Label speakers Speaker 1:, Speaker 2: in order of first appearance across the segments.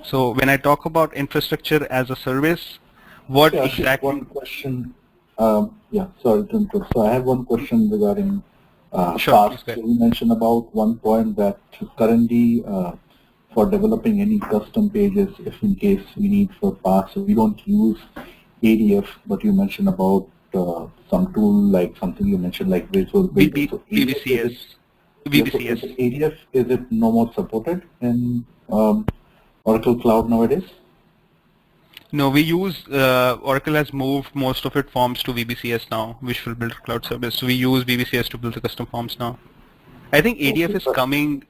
Speaker 1: So when I talk about infrastructure as a service, what
Speaker 2: Yeah,
Speaker 1: exactly?
Speaker 2: one question. Yeah, sorry to interrupt. So I have one question regarding
Speaker 1: Sure,
Speaker 2: FAST.
Speaker 1: please go
Speaker 2: So
Speaker 1: ahead.
Speaker 2: you mentioned about one point that currently for developing any custom pages, if in case we need for FAST, so we don't use ADF, but you mentioned about some tool like something you mentioned like Visual Builder. So ADF, is it,
Speaker 1: VBCS.
Speaker 2: yeah, so
Speaker 1: VBCS.
Speaker 2: is it ADF, is it no more supported in Oracle Cloud nowadays?
Speaker 1: No, we use Oracle has moved most of its forms to VBCS now, Visual Builder Cloud Service. So we use VBCS to build the custom forms now. I think ADF
Speaker 2: Okay,
Speaker 1: is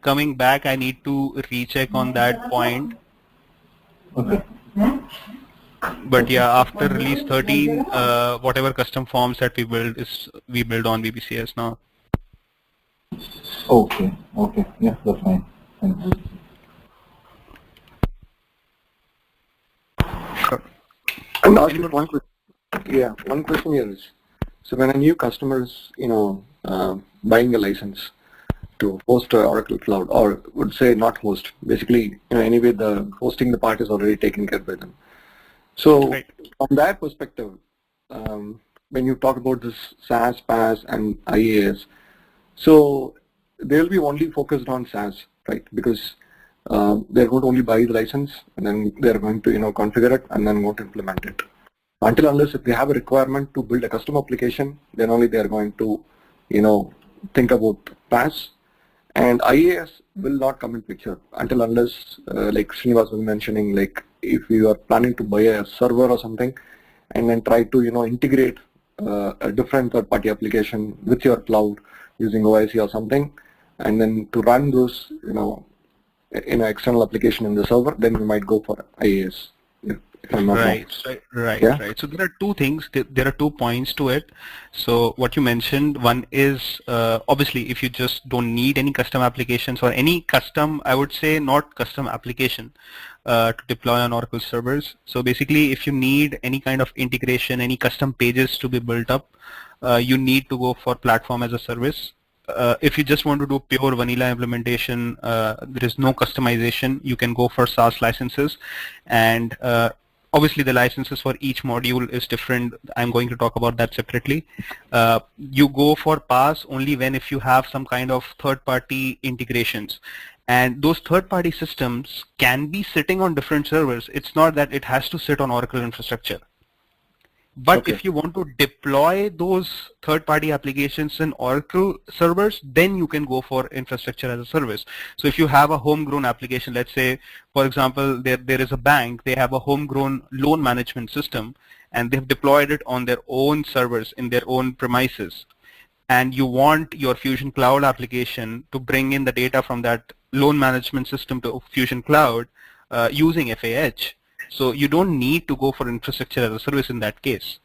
Speaker 1: coming back. I need to recheck on that point.
Speaker 2: okay,
Speaker 1: But
Speaker 2: okay.
Speaker 1: yeah, after release 13, whatever custom forms that we build on VBCS now.
Speaker 2: Okay, okay, yeah, that's fine. Thanks.
Speaker 1: Sure.
Speaker 3: And Ashish,
Speaker 1: Anyone?
Speaker 3: one question here is, so when a new customer is, buying a license to host Oracle Cloud, or would say not host, basically, anyway, the hosting the part is already taken care by them. So
Speaker 1: Right.
Speaker 3: from that perspective, when you talk about this SaaS, PaaS, and IaaS, so they'll be only focused on SaaS, right? Because they're going to only buy the license and then they're going to configure it and then going to implement it. Until unless if they have a requirement to build a custom application, then only they are going to think about PaaS. And IaaS will not come in picture until unless like Srinivas was mentioning, like if you are planning to buy a server or something and then try to integrate a different third-party application with your cloud using OIC or something, and then to run those in an external application in the server, then we might go for IaaS, if I'm not wrong. Yeah.
Speaker 1: Right. So there are two things. There are 2 points to it. So what you mentioned, one is obviously if you just don't need any custom applications or any custom, I would say not custom application to deploy on Oracle servers. So basically, if you need any kind of integration, any custom pages to be built up, you need to go for platform as a service. If you just want to do pure vanilla implementation, there is no customization. You can go for SaaS licenses, and obviously the licenses for each module is different. I'm going to talk about that separately. You go for PaaS only when if you have some kind of third-party integrations. And those third-party systems can be sitting on different servers. It's not that it has to sit on Oracle infrastructure. But
Speaker 3: Okay.
Speaker 1: if you want to deploy those third-party applications in Oracle servers, then you can go for infrastructure as a service. So if you have a homegrown application, let's say, for example, there is a bank, they have a homegrown loan management system, and they've deployed it on their own servers in their own premises, and you want your Fusion Cloud application to bring in the data from that loan management system to Fusion Cloud using FAH. So you don't need to go for infrastructure as a service in that case.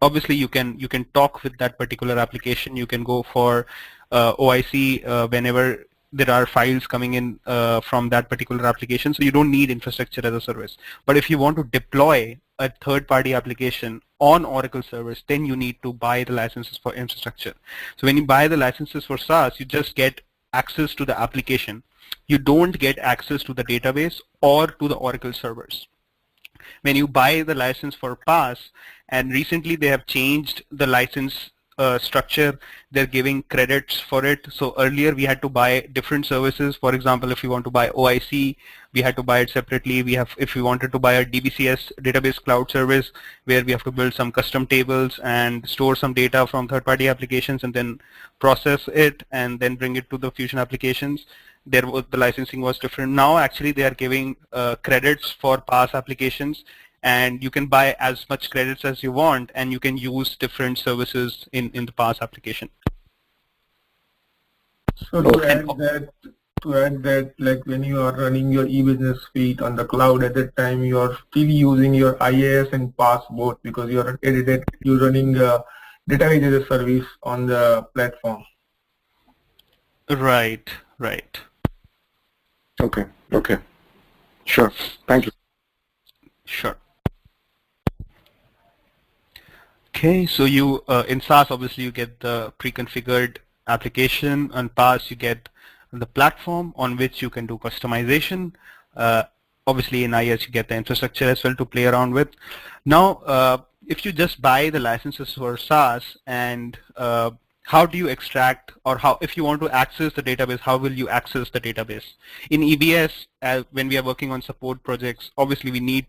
Speaker 1: Obviously, you can talk with that particular application. You can go for OIC whenever there are files coming in from that particular application. So you don't need infrastructure as a service. But if you want to deploy a third-party application on Oracle servers, then you need to buy the licenses for infrastructure. So when you buy the licenses for SaaS, you just get access to the application. You don't get access to the database or to the Oracle servers. When you buy the license for PaaS, and recently they have changed the license structure, they're giving credits for it. So earlier we had to buy different services. For example, if you want to buy OIC, we had to buy it separately. If we wanted to buy a DBCS, database cloud service, where we have to build some custom tables and store some data from third-party applications and then process it and then bring it to the Fusion applications. The licensing was different. Now actually they are giving credits for PaaS applications, and you can buy as much credits as you want, and you can use different services in the PaaS application.
Speaker 4: So to add that, like when you are running your e-business suite on the cloud, at that time you are still using your IaaS and PaaS both, because you're running database as a service on the platform.
Speaker 1: Right.
Speaker 3: Okay. Sure. Thank you.
Speaker 1: Sure. Okay, so you in SaaS obviously you get the pre-configured application. On PaaS you get the platform on which you can do customization. obviously in IaaS you get the infrastructure as well to play around with. Now, if you just buy the licenses for SaaS, and how do you extract, or how, if you want to access the database, how will you access the database? In EBS, when we are working on support projects, obviously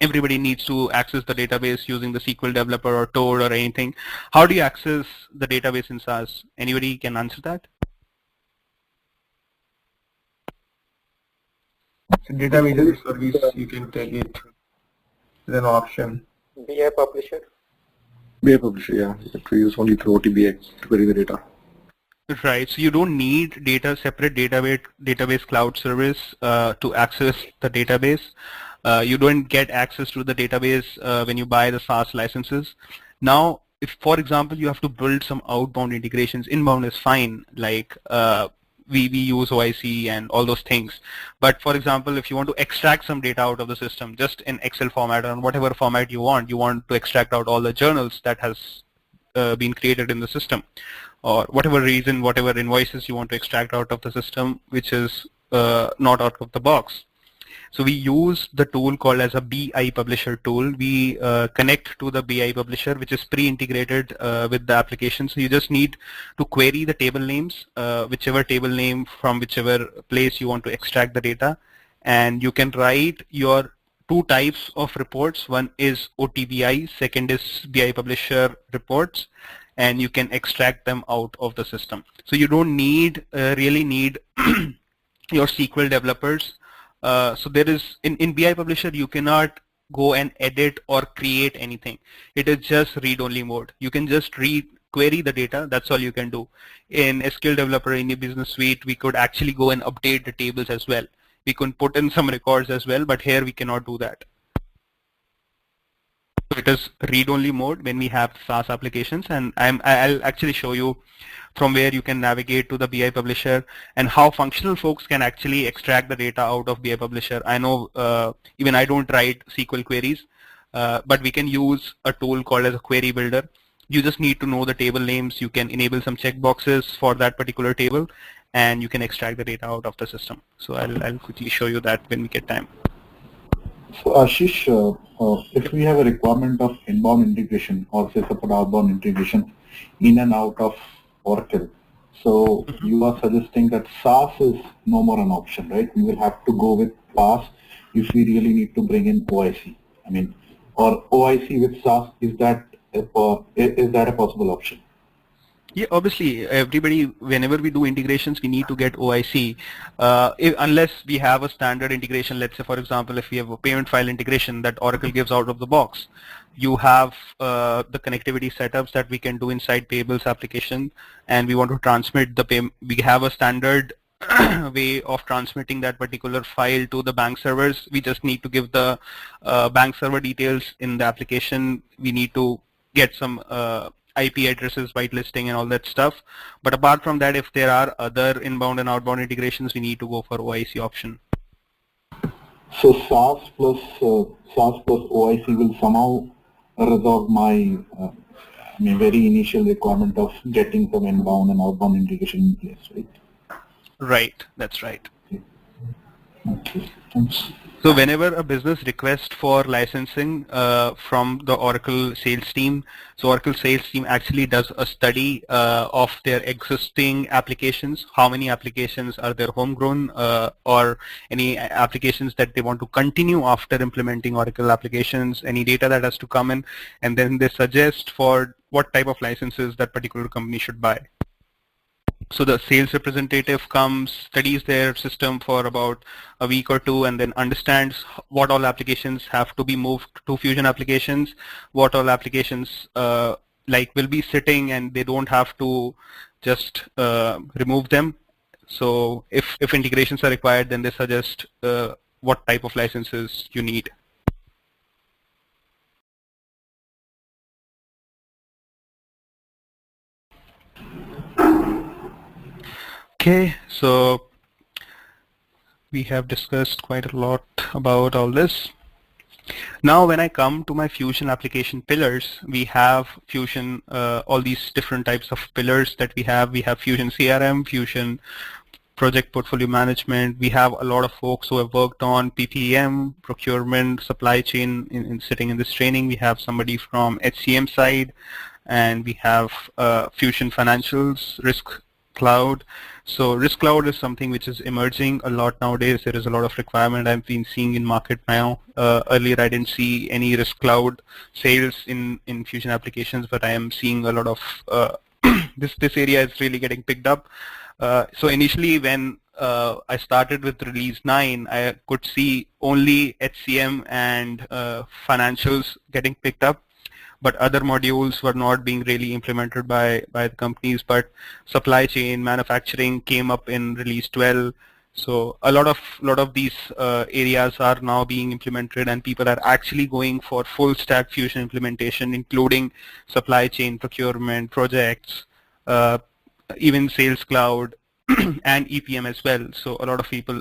Speaker 1: everybody needs to access the database using the SQL developer or Toad or anything. How do you access the database in SaaS? Anybody can answer that?
Speaker 4: So database as a service, you can take it as an option.
Speaker 5: BI publisher.
Speaker 3: BI publisher, yeah. We use only through OTBA to query the data.
Speaker 1: Right. So you don't need separate database cloud service to access the database. You don't get access to the database when you buy the SaaS licenses. Now, if, for example, you have to build some outbound integrations, inbound is fine, like we use OIC and all those things. But for example, if you want to extract some data out of the system, just in Excel format or in whatever format you want to extract out all the journals that has been created in the system, or whatever reason, whatever invoices you want to extract out of the system, which is not out of the box. So we use the tool called as a BI publisher tool. We connect to the BI publisher, which is pre-integrated with the application. So you just need to query the table names, whichever table name from whichever place you want to extract the data. And you can write your two types of reports. One is OTBI, second is BI publisher reports, and you can extract them out of the system. So you don't really need your SQL developers. So there is, in BI publisher, you cannot go and edit or create anything. It is just read-only mode. You can just query the data. That's all you can do. In SQL developer, in the business suite, we could actually go and update the tables as well. We can put in some records as well, but here we cannot do that. So it is read-only mode when we have SaaS applications, and I'll actually show you from where you can navigate to the BI publisher and how functional folks can actually extract the data out of BI publisher. I know even I don't write SQL queries, but we can use a tool called as a query builder. You just need to know the table names. You can enable some checkboxes for that particular table, and you can extract the data out of the system. So I'll quickly show you that when we get time.
Speaker 2: So Ashish, if we have a requirement of inbound integration or say support outbound integration in and out of Oracle, so you are suggesting that SaaS is no more an option, right? We will have to go with PaaS if we really need to bring in OIC. I mean, or OIC with SaaS, is that a possible option?
Speaker 1: Yeah, obviously, everybody, whenever we do integrations, we need to get OIC. Unless we have a standard integration, let's say, for example, if we have a payment file integration that Oracle gives out of the box, you have the connectivity setups that we can do inside payables application, and we want to transmit the payment. We have a standard way of transmitting that particular file to the bank servers. We just need to give the bank server details in the application. We need to get some IP addresses, whitelisting, and all that stuff. But apart from that, if there are other inbound and outbound integrations, we need to go for OIC option.
Speaker 2: So SaaS plus OIC will somehow resolve my very initial requirement of getting some inbound and outbound integration in place, right?
Speaker 1: Right, that's right.
Speaker 2: Okay, thanks.
Speaker 1: So whenever a business requests for licensing from the Oracle sales team, so Oracle sales team actually does a study of their existing applications, how many applications are there homegrown or any applications that they want to continue after implementing Oracle applications, any data that has to come in, and then they suggest for what type of licenses that particular company should buy. So the sales representative comes, studies their system for about a week or two, and then understands what all applications have to be moved to Fusion applications, what all applications will be sitting and they don't have to just remove them. So if integrations are required, then they suggest what type of licenses you need. Okay, so we have discussed quite a lot about all this. Now when I come to my Fusion application pillars, we have Fusion, all these different types of pillars that we have. We have Fusion CRM, Fusion project portfolio management. We have a lot of folks who have worked on PPM, procurement, supply chain in sitting in this training. We have somebody from HCM side, and we have Fusion Financials, Risk Cloud. So Risk Cloud is something which is emerging a lot nowadays. There is a lot of requirement I've been seeing in market now. Earlier I didn't see any Risk Cloud sales in Fusion applications, but I am seeing a lot of this area is really getting picked up. So initially when I started with release 9, I could see only HCM and financials getting picked up, but other modules were not being really implemented by the companies. But supply chain, manufacturing came up in release 12. So a lot of these areas are now being implemented, and people are actually going for full stack Fusion implementation, including supply chain, procurement, projects, even Sales Cloud, and EPM as well. So a lot of people,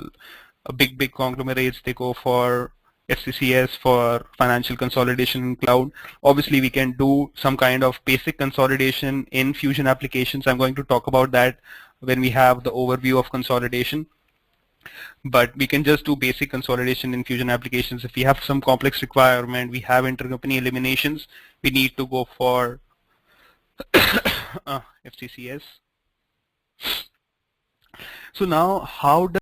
Speaker 1: big conglomerates, they go for FCCS for financial consolidation in cloud. Obviously, we can do some kind of basic consolidation in Fusion applications. I'm going to talk about that when we have the overview of consolidation. But we can just do basic consolidation in Fusion applications. If we have some complex requirement, we have intercompany eliminations, we need to go for FCCS. So now, how does